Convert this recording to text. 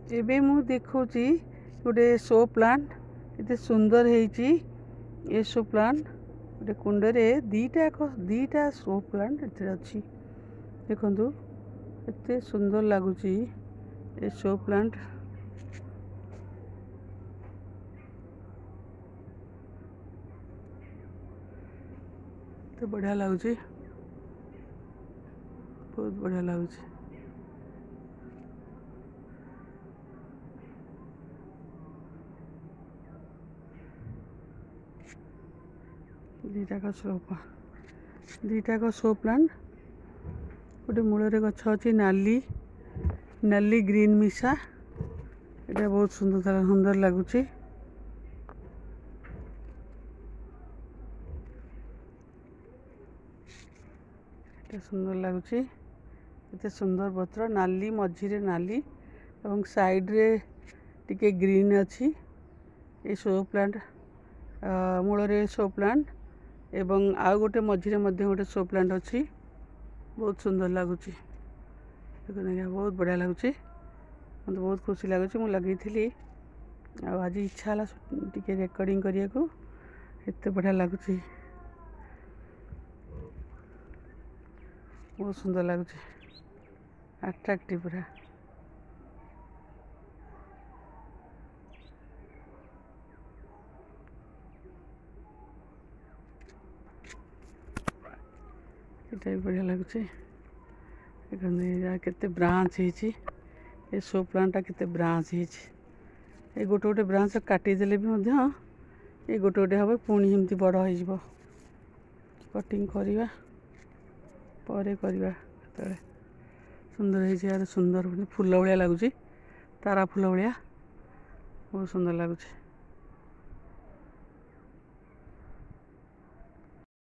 एबे मु देखुची गोटे शो प्लांट केते सुंदर हेची। ए शो प्लांट गोटे कुंड रे दीटा शो प्लांट एते अछि। देखंतु एते सुंदर लागुची ए शो प्लांट। तो बढ़िया लागुची, बहुत बढ़िया लागुची। दीटा का शो प्लांट गोटे मूल गछ अच्छी नाली नाली ग्रीन मिशा। ये बहुत सुंदर लगुच। सुंदर लगुच एते सुंदर पत्र नाली मझिरे नाली एवं साइड रे टिके ग्रीन अच्छी। ये शो प्लांट मूल शो प्लांट एवं आउ गोटे मझिरे गोटे शो प्लांट अच्छी। बहुत सुंदर लगुच, बहुत बढ़िया लगुच। मत बहुत खुशी लगुच। मुझे लगे आज इच्छा टे रेकर्डिंग करने को। एत बढ़िया लगुच, बहुत सुंदर लगुच, अट्रैक्टिव पूरा। ये बढ़िया लगुच। केते ब्रांच है शो प्लांट केते ब्रांच है। गोटे गोटे ब्रांच काटिदेले भी ये गोटे गोटे हम पुणी एमती बड़ हो कटिंग करवा सुंदर है। सुंदर फूल भाया लगुच, तारा फूल भाया बहुत सुंदर लगुच।